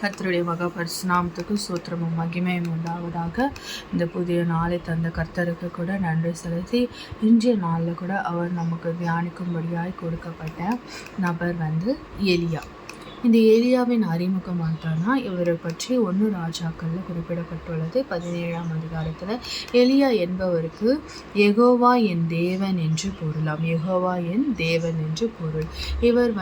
கர்த்தருடைய மகா பரிசுநாமத்துக்கு சூத்திரமும் மகிமையும் உண்டாவதாக. இந்த புதிய நாளை தந்த கர்த்தருக்கு கூட நன்றி செலுத்தி, இன்றைய நாளில் கூட அவர் நமக்கு தியானிக்கும்படியாய் கொடுக்கப்பட்ட நபர் எலியா. இந்த ஏலியாவின் அறிமுகம் பார்த்தோன்னா இவரை பற்றி 1 ராஜாக்களில் குறிப்பிடப்பட்டுள்ளது. 17ஆம் அதிகாரத்தில் எலியா என்பவருக்கு யெகோவா என் தேவன் என்று பொருளாம். யெகோவா என் தேவன் என்று பொருள். இவர்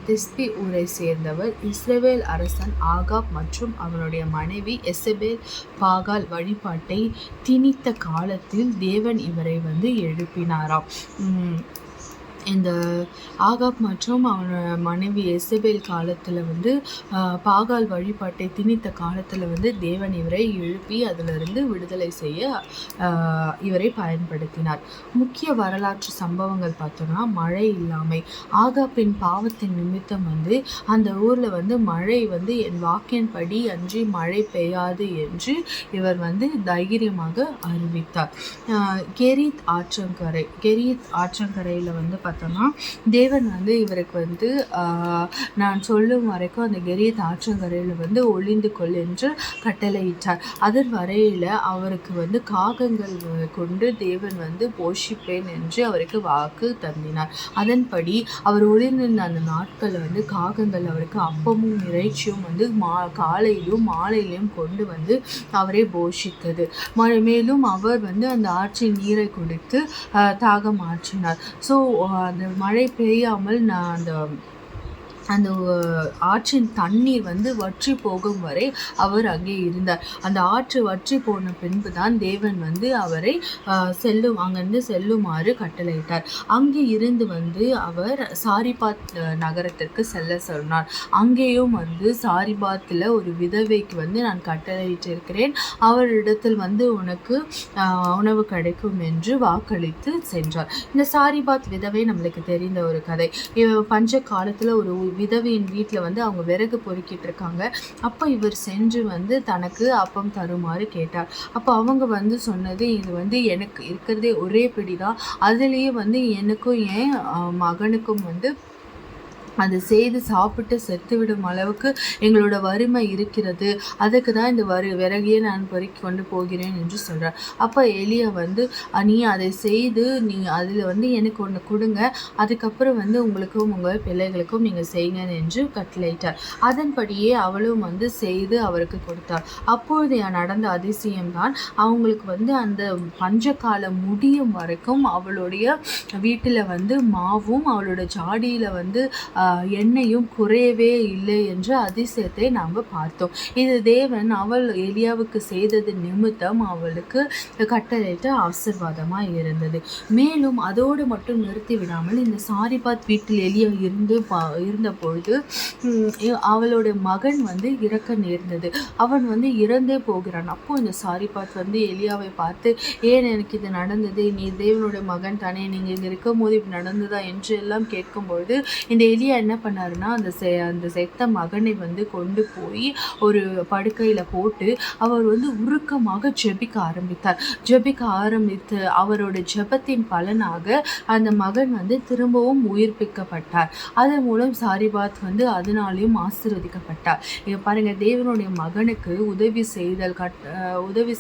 திஸ்பி ஊரை சேர்ந்தவர். இஸ்ரவேல் அரசன் ஆகாப் மற்றும் அவனுடைய மனைவி எசபேல் பாகால் வழிபாட்டை திணித்த காலத்தில் தேவன் இவரை எழுப்பினாராம். இந்த ஆகாப் மற்றும் அவனோட மனைவி எசபேல் காலத்தில் பாகால் வழிபாட்டை திணித்த காலத்தில் தேவன் இவரை எழுப்பி அதிலிருந்து விடுதலை செய்ய இவரை பயன்படுத்தினார். முக்கிய வரலாற்று சம்பவங்கள் பார்த்தோன்னா மழை இல்லாமை. ஆகாப்பின் பாவத்தின் நிமித்தம் அந்த ஊரில் மழை என் வாக்கின்படி அன்றி மழை பெய்யாது என்று இவர் தைரியமாக அறிவித்தார். கெரீத் ஆற்றங்கரையில் பார்த்தோன்னா தேவன் இவருக்கு நான் சொல்லும் வரைக்கும் அந்த கெரீத் ஆற்றங்கரையில் ஒளிந்து கொள் என்று கட்டளையிட்டார். அதன் வரையில் அவருக்கு காகங்கள் கொண்டு தேவன் போஷிப்பேன் என்று அவருக்கு வாக்கு தந்தினார். அதன்படி அவர் ஒளிந்திருந்த அந்த நாட்களில் காகங்கள் அவருக்கு அப்பமும் இறைச்சியும் காலையிலும் மாலையிலும் கொண்டு அவரை போஷித்தது. மேலும் அவர் அந்த ஆற்றின் நீரை குடித்து தாகம் ஆற்றினார். ஸோ அந்த மழை பெய்யாமல் அந்த ஆற்றின் தண்ணீர் வற்றி போகும் வரை அவர் அங்கே இருந்தார். அந்த ஆற்று வற்றி போன பின்பு தான் தேவன் அவரை அங்கிருந்து செல்லுமாறு கட்டளையிட்டார். அங்கே இருந்து அவர் சாரிபாத் நகரத்திற்கு செல்ல சொன்னார். அங்கேயும் சாரிபாத்தில் ஒரு விதவைக்கு நான் கட்டளையிட்டிருக்கிறேன், அவரிடத்தில் உனக்கு உணவு கிடைக்கும் என்று வாக்களித்து சென்றார். இந்த சாரிபாத் விதவை நம்மளுக்கு தெரிந்த ஒரு கதை. பஞ்ச காலத்தில் ஒரு விதவையின் வீட்டில் அவங்க விறகு பொறுக்கிட்டு இருக்காங்க. அப்போ இவர் சென்று தனக்கு அப்பம் தருமாறு கேட்டார். அப்போ அவங்க சொன்னது, இது எனக்கு இருக்கிறதே ஒரே பிடிதான், அதுலேயே எனக்கும் என் மகனுக்கும் அதை செய்து சாப்பிட்டு செத்துவிடும் அளவுக்கு எங்களோட வறுமை இருக்கிறது, அதுக்கு தான் இந்த விறகையே நான் பொறுக்கி கொண்டு போகிறேன் என்று சொல்கிறார். அப்போ எலியா நீ அதை செய்து நீ அதில் எனக்கு ஒன்று கொடுங்க, அதுக்கப்புறம் உங்களுக்கும் உங்கள் பிள்ளைகளுக்கும் நீங்கள் செய்யுங்க என்று கட்டளையிட்டார். அதன்படியே அவளும் செய்து அவருக்கு கொடுத்தார். அப்பொழுது நடந்த அதிசயம்தான், அவங்களுக்கு அந்த பஞ்சகாலம் முடியும் வரைக்கும் அவளுடைய வீட்டில் மாவும் அவளோட ஜாடியில் எண்ணெயும் குறையவே இல்லை என்ற அதிசயத்தை நாம் பார்த்தோம். இது தேவன் அவள் எலியாவுக்கு செய்தது நிமித்தம் அவளுக்கு கட்டளையிட்ட ஆசீர்வாதமாக இருந்தது. மேலும் அதோடு மட்டும் நிறுத்தி விடாமல் இந்த சாரிபாத் வீட்டில் எலியா இருந்த பொழுது அவளோட மகன் இறக்க நேர்ந்தது. அவன் இறந்தே போகிறான். அப்போ இந்த சாரிபாத் எலியாவை பார்த்து, ஏன் எனக்கு இது நடந்தது, நீ தேவனுடைய மகன் தானே, நீங்கள் இங்கே இருக்கும் போது இப்படி நடந்ததா என்று எல்லாம் கேட்கும்பொழுது இந்த எலியா என்ன பண்ணாருன்னா அந்த செத்த மகனை கொண்டு போய் ஒரு படுக்கையில் போட்டு அவர் உருக்கமாக ஜெபிக்க ஆரம்பித்து அவரோட ஜெபத்தின் பலனாக அந்த மகன் செய்யப்பட்டவன் உயிர்ப்பிக்கப்பட்டார். அதன் மூலம் சாரிபாத் அதனாலையும் ஆசீர்வதிக்கப்பட்டார். பாருங்க, தேவனுடைய மகனுக்கு உதவி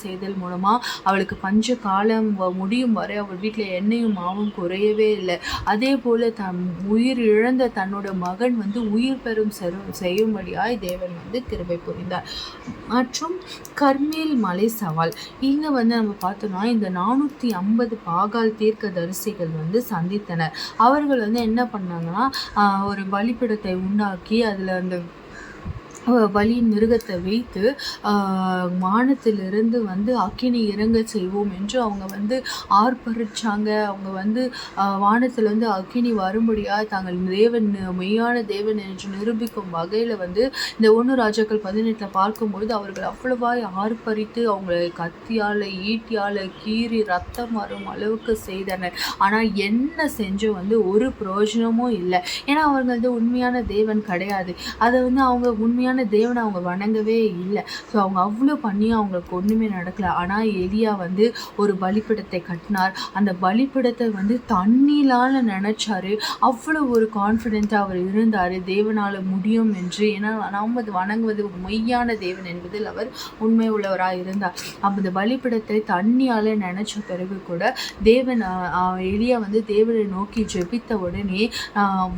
செய்தல் மூலமா அவளுக்கு பஞ்ச காலம் முடியும் வரை அவள் வீட்டில் எண்ணெயும் மாவும் குறையவே இல்லை. அதே போல உயிர் இழந்த தன்னோட மகன் உயிர் பெறும் செய்யும்படியாய் தேவன் கிருபை புரிந்தார். மற்றும் கர்மேல் மலை சவால். இங்க நம்ம பார்த்தோம்னா இந்த 450 பாகால் தீர்க்க தரிசிகள் சந்தித்தனர். அவர்கள் என்ன பண்ணாங்கன்னா ஒரு பலிப்பிடத்தை உண்டாக்கி அதில் அந்த பலியின் மிருகத்தை வைத்து வானத்திலிருந்து அக்கினி இறங்க செய்வோம் என்று அவங்க ஆர்ப்பரிச்சாங்க. அவங்க வானத்தில் அக்கினி வரும்படியாக தாங்கள் தேவன் மெய்யான தேவன் என்று நிரூபிக்கும் வகையில் இந்த 1 ராஜாக்கள் 18 பார்க்கும்பொழுது அவர்கள் அவ்வளவாய் ஆர்ப்பரித்து அவங்களை கத்தியால் ஈட்டியால் கீறி ரத்தம் வரும் அளவுக்கு செய்தனர். ஆனால் என்ன செஞ்சோம் ஒரு பிரயோஜனமும் இல்லை. ஏன்னா அவங்க உண்மையான தேவன் கிடையாது. அதை அவங்க உண்மையான மெய்யான தேவனை அவங்க வணங்கவே இல்லை. ஸோ அவங்க அவ்வளோ பண்ணியும் அவங்களுக்கு ஒன்றுமே நடக்கலை. ஆனால் எலியா வந்து ஒரு பலிப்பிடத்தை கட்டினார். அந்த பலிப்பிடத்தை வந்து தண்ணிலால் நினச்சாரு. அவ்வளோ ஒரு கான்ஃபிடென்ட்டாக அவர் இருந்தார், தேவனால் முடியும் என்று. ஏன்னா நாம் வணங்குவது மெய்யான தேவன் என்பதில் அவர் உண்மை உள்ளவராக இருந்தார். அந்த பலிப்பிடத்தை தண்ணியால் நினச்ச பிறகு கூட தேவன் எலியா வந்து தேவனை நோக்கி ஜெபித்த உடனே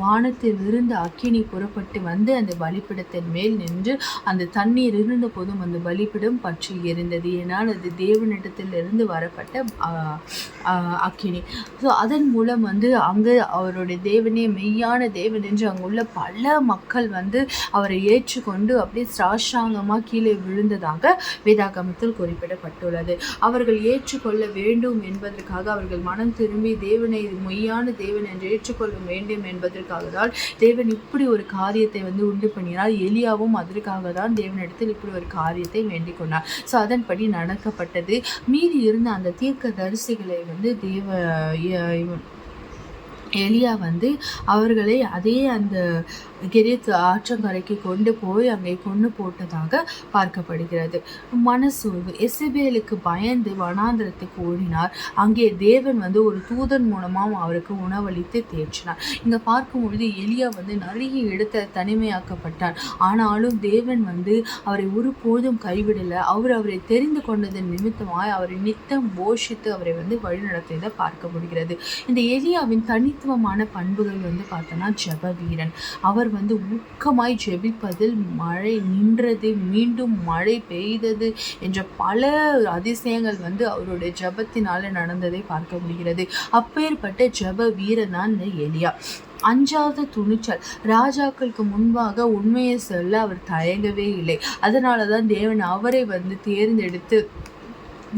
வானத்தில் இருந்து அக்கினி புறப்பட்டு வந்து அந்த பலிப்பிடத்தின் மேல் நின்று அந்த தண்ணீர் இருந்த போதும் அந்த பலிப்பிடம் பற்றி எரிந்தது. ஏன்னால் அது தேவனிடத்திலிருந்து வரப்பட்ட அக்கினி. ஸோ அதன் மூலம் வந்து அங்கே அவருடைய தேவனே மெய்யான தேவன் என்று அங்குள்ள பல மக்கள் வந்து அவரை ஏற்றுக்கொண்டு அப்படியே சாஷ்டாங்கமாக கீழே விழுந்ததாக வேதாகமத்தில் குறிப்பிடப்பட்டுள்ளது. அவர்கள் ஏற்றுக்கொள்ள வேண்டும் என்பதற்காக, அவர்கள் மனம் திரும்பி தேவனை மெய்யான தேவன் என்று ஏற்றுக்கொள்ள வேண்டும் என்பதற்காக தான் தேவன் இப்படி ஒரு காரியத்தை வந்து உண்டு பண்ணினார். எலியாவும் அதற்காக தான் தேவனிடத்தில் இப்படி ஒரு காரியத்தை வேண்டிக் கொண்டார். ஸோ அதன்படி நடக்கப்பட்டது. மீதி இருந்த அந்த தீர்க்க தரிசிகளை வந்து எலியா வந்து அவர்களை அதே அந்த கெரீத் ஆற்றங்கரைக்கு கொண்டு போய் அங்கே கொண்டு போட்டதாக பார்க்கப்படுகிறது. மனசோர்வு. எசபேலுக்கு பயந்து வனாந்திரத்துக்கு ஓடினார். அங்கே தேவன் வந்து ஒரு தூதன் மூலமாக அவருக்கு உணவளித்து தேற்றினார். இங்கே பார்க்கும்பொழுது எலியா வந்து நிறைய இடத்துல தனிமையாக்கப்பட்டார். ஆனாலும் தேவன் வந்து அவரை ஒருபோதும் கைவிடலை. அவரை தெரிந்து கொண்டதன் நிமித்தமாய் அவரை நித்தம் போஷித்து அவரை வந்து வழிநடத்தியதை பார்க்க முடிகிறது. இந்த எலியாவின் தனித்துவமான பண்புகள் வந்து பார்த்தோன்னா ஜெப வீரன். அவர் வந்து ஊக்கமாய் ஜெபிப்பதில் மழை நின்றது, மீண்டும் மழை பெய்தது என்ற பல அதிசயங்கள் வந்து அவருடைய ஜெபத்தினால நடந்ததை பார்க்க முடிகிறது. அப்பேற்பட்ட ஜெப வீரன் தான் இந்த எலியா. அஞ்சாத துணிச்சல். ராஜாக்களுக்கு முன்பாக உண்மையை சொல்ல அவர் தயங்கவே இல்லை. அதனால தான் தேவன் அவரை வந்து தேர்ந்தெடுத்து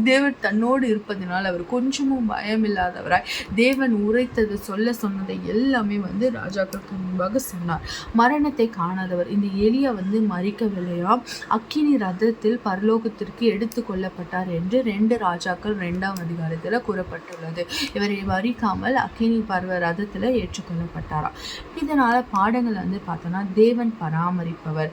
தேவன் தன்னோடு இருப்பதனால் அவர் கொஞ்சமும் பயமில்லாதவராய் தேவன் உரைத்தது சொன்னதை எல்லாமே வந்து ராஜாக்களுக்கு முன்பாக சொன்னார். மரணத்தை காணாதவர். இந்த எலியா வந்து மறிக்கவில்லையாம். அக்கினி ரதத்தில் பரலோகத்திற்கு எடுத்து கொள்ளப்பட்டார் என்று 2 ராஜாக்கள் 2ஆம் அதிகாரத்தில் கூறப்பட்டுள்ளது. இவரை மறிக்காமல் அக்கினி பர்வ ரதத்தில் ஏற்றுக்கொள்ளப்பட்டாராம். இதனால் பாடங்கள் வந்து பார்த்தோன்னா தேவன் பராமரிப்பவர்.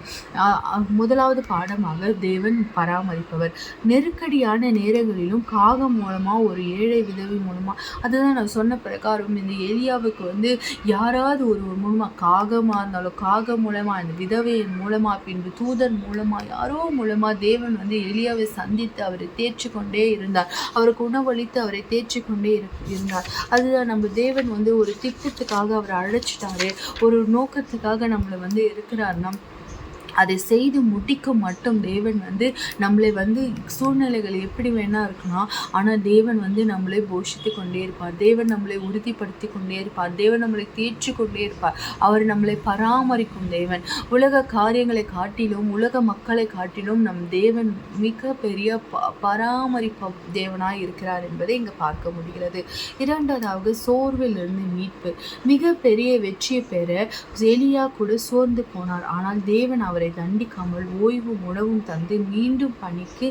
முதலாவது பாடமாக தேவன் பராமரிப்பவர். நெருக்கடியான நேரங்களிலும் காகம் மூலமாக, ஒரு ஏழை விதவை மூலமாக, அதுதான் நான் சொன்ன பிரகாரம் இந்த எலியாவுக்கு வந்து யாராவது ஒரு மூலமாக, காகமாக இருந்தாலும் காகம் மூலமாக, அந்த விதவையின் மூலமாக, பின்பு தூதன் மூலமாக, யாரோ மூலமாக தேவன் வந்து எலியாவை சந்தித்து அவரை தேய்ச்சி கொண்டே இருந்தார். அவருக்கு உணவளித்து அவரை தேய்ச்சி கொண்டே இருந்தார். அதுதான் நம்ம தேவன் வந்து ஒரு திட்டத்துக்காக அவரை அழைச்சிட்டாரு, ஒரு நோக்கத்துக்காக நம்மளை வந்து இருக்கிறாருன்னா அதை செய்து முடிக்க மட்டும் தேவன் வந்து நம்மளை வந்து சூழ்நிலைகள் எப்படி வேணால் இருக்கலாம், ஆனால் தேவன் வந்து நம்மளை போஷித்து கொண்டே இருப்பார். தேவன் நம்மளை உறுதிப்படுத்தி கொண்டே இருப்பார். தேவன் நம்மளை தேற்றி கொண்டே இருப்பார். அவர் நம்மளை பராமரிக்கும் தேவன். உலக காரியங்களை காட்டிலும், உலக மக்களை காட்டிலும் நம் தேவன் மிக பெரிய பராமரிப்பு தேவனாய் இருக்கிறார் என்பதை இங்கே பார்க்க முடிகிறது. இரண்டாவதாக சோர்விலிருந்து மீட்பு. மிக பெரிய வெற்றியை பெற எலியா கூட சோர்ந்து போனார். ஆனால் தேவன் அவரை தண்டிக்காமல் ஓய்வும் உணவும் தந்து மீண்டும் பணிக்கு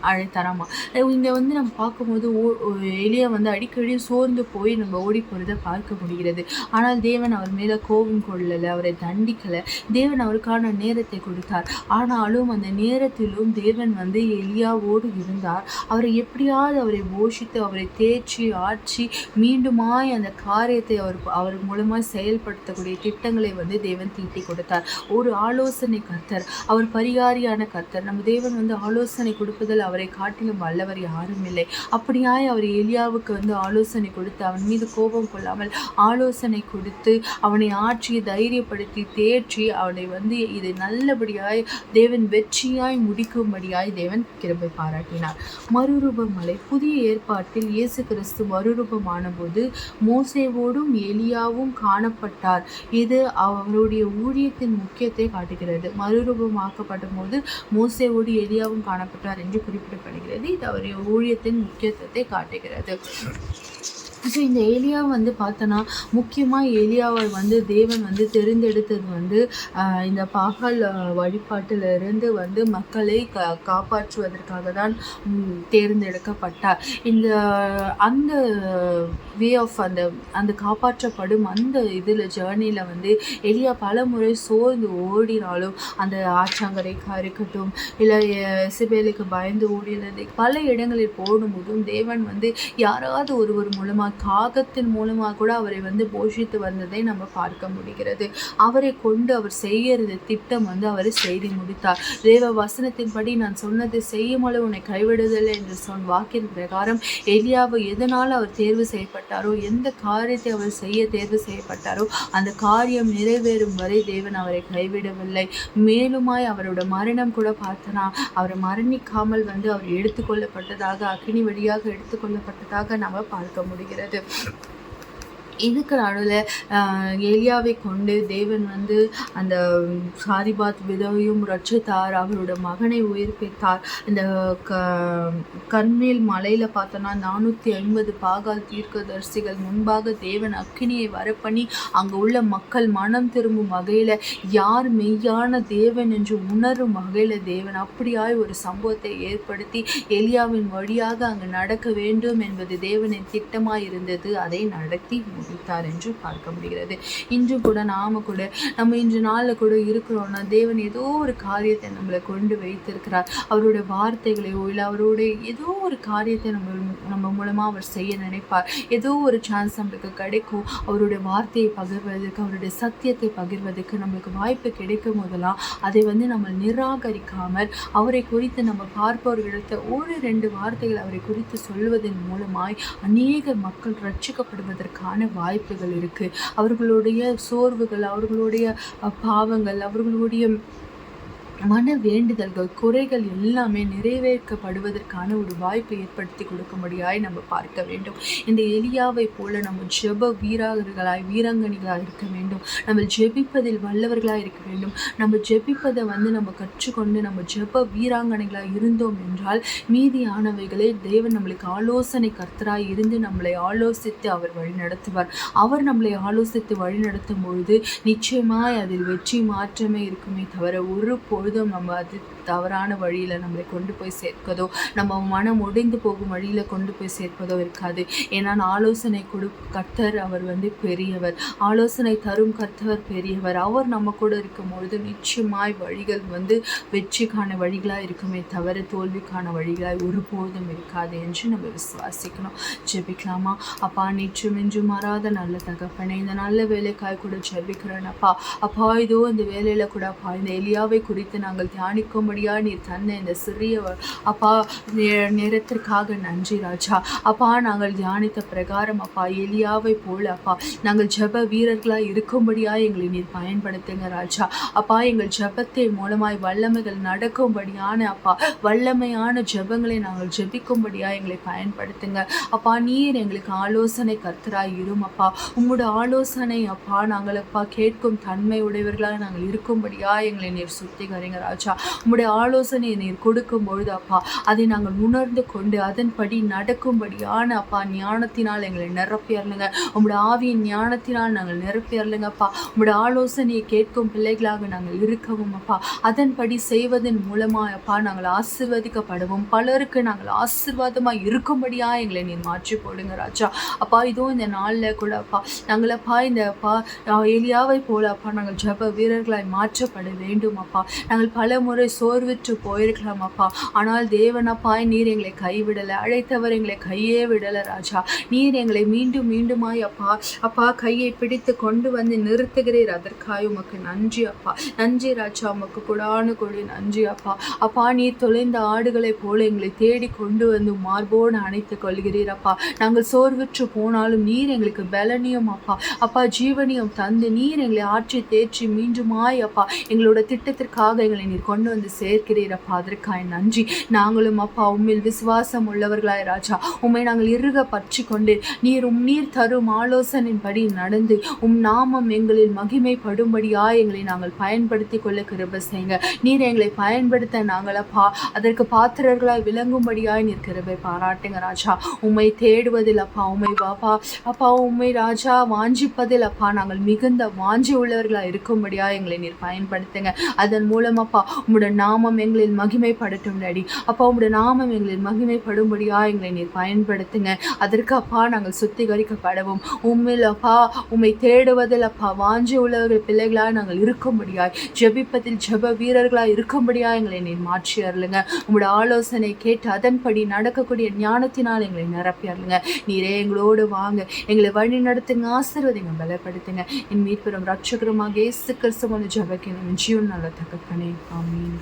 அழைத்தராமா. இங்கே வந்து நம்ம பார்க்கும்போது எலியா வந்து அடிக்கடி சோர்ந்து போய் நம்ம ஓடி போகிறத பார்க்க முடிகிறது. ஆனால் தேவன் அவர் மேலே கோபம் கொள்ளலை, அவரை தண்டிக்கலை. தேவன் அவருக்கான நேரத்தை கொடுத்தார். ஆனாலும் அந்த நேரத்திலும் தேவன் வந்து எலியாவோடு இருந்தார். அவரை எப்படியாவது அவரை போஷித்து அவரை தேய்ச்சி ஆட்சி மீண்டுமாய் அந்த காரியத்தை அவர் மூலமாக செயல்படுத்தக்கூடிய திட்டங்களை வந்து தேவன் தீட்டி கொடுத்தார். ஒரு ஆலோசனை கர்த்தர், அவர் பரிகாரியான கர்த்தர். நம்ம தேவன் வந்து ஆலோசனை கொடுப்பதில் அவரை காட்டிலும் வல்லவர் யாரும் இல்லை. அப்படியாய் அவர் எலியாவுக்கு வந்து ஆலோசனை கொடுத்து அவன் மீது கோபம் கொள்ளாமல் ஆலோசனை கொடுத்து அவனை ஆட்சி தைரியப்படுத்தி தேற்றி அவனை வந்து இதை நல்லபடியாய் தேவன் வெற்றியாய் முடிக்கும்படியாய் தேவன் கிருபை பாராட்டினார். மறுரூபமலை. புதிய ஏற்பாட்டில் இயேசு கிறிஸ்து மறுரூபமான போது மோசேவோடும் எலியாவும் காணப்பட்டார். இது அவருடைய ஊழியத்தின் முக்கியத்தை காட்டுகிறது. மறுரூபமாக்கப்பட்ட போது மோசேவோடு எலியாவும் காணப்பட்டார் என்று குறிப்பிடப்படுகிறது. இது அவருடைய ஊழியத்தின் முக்கியத்துவத்தை காட்டுகிறது. ஸோ இந்த ஏலியா வந்து பார்த்தோன்னா, முக்கியமாக ஏலியாவை வந்து தேவன் வந்து தெரிந்தெடுத்தது வந்து இந்த பாகால் வழிபாட்டிலிருந்து வந்து மக்களை காப்பாற்றுவதற்காக தான் தேர்ந்தெடுக்கப்பட்டார். அந்த வே ஆஃப் அந்த அந்த காப்பாற்றப்படும் அந்த இதில் ஜேர்னியில் வந்து எலியா பல முறை சோர்ந்து ஓடினாலும், அந்த ஆற்றங்கரைக்காக இருக்கட்டும், இல்லை எசபேலுக்கு பயந்து ஓடினது, பல இடங்களில் போடும்போதும் தேவன் வந்து யாராவது ஒருவர் மூலமாக, காகத்தின் மூலமாக கூட அவரை வந்து போஷித்து வந்ததை நம்ம பார்க்க முடிகிறது. அவரை கொண்டு அவர் செய்கிறது திட்டம் வந்து அவரை செய்து முடித்தார். தேவ வசனத்தின்படி நான் சொன்னதை செய்யும் அளவு உன்னை கைவிடுதலை என்று சொன்ன வாக்கின் பிரகாரம் எலியாவை எதனால் அவர் தேர்வு செய்யப்பட்டாரோ, எந்த காரியத்தை அவர் செய்ய தேர்வு செய்யப்பட்டாரோ அந்த காரியம் நிறைவேறும் வரை தேவன் அவரை கைவிடவில்லை. மேலுமாய் அவரோட மரணம் கூட பார்த்தனா, அவரை மரணிக்காமல் வந்து அவர் எடுத்துக்கொள்ளப்பட்டதாக, அக்கினி வழியாக எடுத்துக்கொள்ளப்பட்டதாக நம்ம பார்க்க முடிகிறது. இதுக்கு நடுவில் எலியாவை கொண்டு தேவன் வந்து அந்த சாரிபாத் விதவையும் ரட்சித்தார், அவரோட மகனை உயிர்ப்பித்தார். இந்த கர்மேல் மலையில் பார்த்தோன்னா 450 பாகால் தீர்க்கதரிசிகள் முன்பாக தேவன் அக்கினியை வரப்பண்ணி அங்கே உள்ள மக்கள் மனம் திரும்பும் வகையில், யார் மெய்யான தேவன் என்று உணரும் வகையில் தேவன் அப்படியாய் ஒரு சம்பவத்தை ஏற்படுத்தி எலியாவின் வழியாக அங்கு நடக்க வேண்டும் என்பது தேவனின் திட்டமாக இருந்தது. அதை நடத்தி முடித்தார் என்று பார்க்க முடிகிறது. இன்றும் கூட நம்ம இன்று நாளில் கூட இருக்கிறோம்னா, தேவன் ஏதோ ஒரு காரியத்தை நம்மளை கொண்டு வைத்திருக்கிறார். அவருடைய வார்த்தைகளையோ இல்லை அவருடைய ஏதோ ஒரு காரியத்தை நம்ம மூலமாக அவர் செய்ய நினைப்பார். ஏதோ ஒரு சான்ஸ் நம்மளுக்கு கிடைக்கும். அவருடைய வார்த்தையை பகிர்வதற்கு, அவருடைய சத்தியத்தை பகிர்வதற்கு நம்மளுக்கு வாய்ப்பு கிடைக்கும் போதெல்லாம் அதை வந்து நம்ம நிராகரிக்காமல், அவரை குறித்து நம்ம பார்ப்பவர்களிடத்த ஒரு 2 வார்த்தைகள் அவரை குறித்து சொல்வதன் மூலமாய் அநேக மக்கள் ரட்சிக்கப்படுவதற்கான வாய்ப்புகள் இருக்குது. அவர்களுடைய சோர்வுகள், அவர்களுடைய பாவங்கள், அவர்களுடைய மன வேண்டுதல்கள், குறைகள் எல்லாமே நிறைவேற்றப்படுவதற்கான ஒரு வாய்ப்பை ஏற்படுத்தி கொடுக்கும்படியாய் நம்ம பார்க்க வேண்டும். இந்த எலியாவை போல நம்ம ஜெப வீராங்கனிகளாக இருக்க வேண்டும். நம்ம ஜெபிப்பதில் வல்லவர்களாக இருக்க வேண்டும். நம்ம ஜெபிப்பதை வந்து நம்ம கற்றுக்கொண்டு நம்ம ஜெப வீராங்கனைகளாக இருந்தோம் என்றால் மீதியானவைகளை தேவன் நம்மளுக்கு ஆலோசனை கர்த்தராய் இருந்து நம்மளை ஆலோசித்து அவர் வழி நடத்துவார். அவர் நம்மளை ஆலோசித்து வழி நடத்தும் பொழுது நிச்சயமாய் அதில் வெற்றி மாற்றமே இருக்குமே தவிர ஒரு பொழுதும் நம்ம அது தவறான வழியில் நம்மளை கொண்டு போய் சேர்ப்பதோ, நம்ம மனம் ஒடிந்து போகும் வழியில் கொண்டு போய் சேர்ப்பதோ இருக்காது. ஏன்னா ஆலோசனை கர்த்தர் அவர் வந்து பெரியவர், ஆலோசனை தரும் கர்த்தர் பெரியவர். அவர் நம்ம கூட இருக்கும் பொழுது நிச்சயமாய் வழிகள் வந்து வெற்றிக்கான வழிகளாக இருக்குமே தவிர தோல்விக்கான வழிகளாய் ஒருபோதும் இருக்காது என்று நம்ம விசுவாசிக்கணும். ஜெபிக்கலாமா? அப்பா, நேற்றும் இன்றும் மாறாத நல்ல தகப்பனே, இந்த நல்ல வேலைக்காய் கூட ஜெபிக்கிறேன் அப்பா. அப்பா, இதோ இந்த வேலையில் கூட அப்பா, இந்த எலியாவை குறித்து நாங்கள் தியானிக்கும்படியா நீர் தந்த இந்த சிறிய அப்பா நேரத்திற்காக நன்றி ராஜா. அப்பா, நாங்கள் தியானித்த பிரகாரம் அப்பா எலியாவை போல அப்பா நாங்கள் ஜெப வீரர்களாக இருக்கும்படியாக எங்களை நீர் பயன்படுத்துங்க ராஜா. அப்பா, எங்கள் ஜெபத்தின் மூலமாய் வல்லமைகள் நடக்கும்படியான அப்பா வல்லமையான ஜெபங்களை நாங்கள் ஜெபிக்கும்படியாக எங்களை பயன்படுத்துங்க அப்பா. நீர் எங்களுக்கு ஆலோசனை கர்த்தராய் இரும் அப்பா. உங்களோட ஆலோசனை அப்பா நாங்கள் அப்பா கேட்கும் தன்மை உடையவர்களாக நாங்கள் இருக்கும்படியாக எங்களை நீர் சுத்திகரிங்க ராஜா. உங்களுடைய ஆலோசனையை நீர் கொடுக்கும் பொழுது அப்பா அதை நாங்கள் உணர்ந்து கொண்டு அதன்படி நடக்கும்படியான அப்பா ஞானத்தினால் எங்களை நிரப்பியறலுங்க. உங்களுடைய ஆவியின் ஞானத்தினால் நாங்கள் நிரப்பியறலுங்க அப்பா. உங்களுடைய ஆலோசனையை கேட்கும் பிள்ளைகளாக நாங்கள் இருக்கவும் அப்பா அதன்படி செய்வதன் மூலமாக அப்பா நாங்கள் ஆசீர்வதிக்கப்படுவோம். பலருக்கு நாங்கள் ஆசீர்வாதமாக இருக்கும்படியாக எங்களை நீர் மாற்றி போடுங்க ராஜா. அப்பா, இதுவும் இந்த நாளில் கூட அப்பா நாங்கள் அப்பா இந்த அப்பா எலியாவை போல அப்பா நாங்கள் ஜெப வீரர்களாய் மாற்றப்பட வேண்டும் அப்பா. நாங்கள் பல முறை சோர்விற்று போயிருக்கலாம் அப்பா. ஆனால் தேவனப்பாய் நீர் எங்களை கைவிடலை, அழைத்தவர் எங்களை கையே விடலை ராஜா. நீர் எங்களை மீண்டும் மீண்டுமாய் அப்பா கையை பிடித்து கொண்டு வந்து நிறுத்துகிறீர். அதற்காக உமக்கு நன்றி அப்பா. நன்றி ராஜா, உமக்கு கொடானு கொடி நன்றி அப்பா. அப்பா, நீர் தொலைந்த ஆடுகளை போல எங்களை தேடி கொண்டு வந்து மார்போடு அணைத்துக் கொள்கிறீர் அப்பா. நாங்கள் சோர்விற்று போனாலும் நீர் எங்களுக்கு பலனியும் அப்பா ஜீவனியும் தந்து நீர் எங்களை ஆற்றி தேற்றி மீண்டுமாய் அப்பா எங்களோட திட்டத்திற்காக எங்களை நீர் கொண்டு வந்து சேர்க்கிறீரப்பா, அதற்காய் நன்றி. நாங்களும் அப்பா உம்மில் விசுவாசம் உள்ளவர்களாய் ராஜா உம்மை நாங்கள் இறுக பற்றி கொண்டு நீர் தரும் ஆலோசனையின்படி நடந்து நாமம் எங்களில் மகிமைப்படும்படியாய் எங்களை நாங்கள் பயன்படுத்தி கொள்ள கிருபை செய்யுங்க. நீர் எங்களை பயன்படுத்த நாங்கள் அப்பா அதற்கு பாத்திரர்களாய் விளங்கும்படியாய் நீர் கிருபை பாராட்டுங்க ராஜா. உம்மை தேடுவதில் அப்பா உம்மை அப்பா உம்மை ராஜா வாஞ்சிப்பதில் அப்பா நாங்கள் மிகுந்த வாஞ்சி உள்ளவர்களாக இருக்கும்படியாக எங்களை நீர் பயன்படுத்துங்க. அதன் மூலம் அப்பா உம்முடைய நாமம் எங்களில் மகிமைப்படட்டும் டாடி. அப்பா உம்முடைய நாமம் எங்களில் மகிமைப்படும்படியாக எங்களை நீர் பயன்படுத்துங்க. அதற்கு அப்பா நாங்கள் சுத்திகரிக்கப்படவும் உம்மில் அப்பா உம்மை தேடுவதில் அப்பா வாஞ்சி உள்ளவர்கள் பிள்ளைகளாக நாங்கள் இருக்கும்படியாய் ஜெபிப்பதில் ஜெப வீரர்களாக இருக்கும்படியாக எங்களை நீர் மாற்றி அருளுங்க. உம்முடைய ஆலோசனை கேட்டு அதன்படி நடக்கக்கூடிய ஞானத்தினால் எங்களை நிரப்பி அருளுங்க. நீரே எங்களோடு வாங்க, எங்களை வழி நடத்துங்க, ஆசீர்வதிங்க, பலப்படுத்துங்க. என் மீட்பெரும் ரட்சகருமாக இயேசு கிறிஸ்துவின் ஜெபத்தின் ஜீவன் நல்ல தகப்பனே, ஆமென்.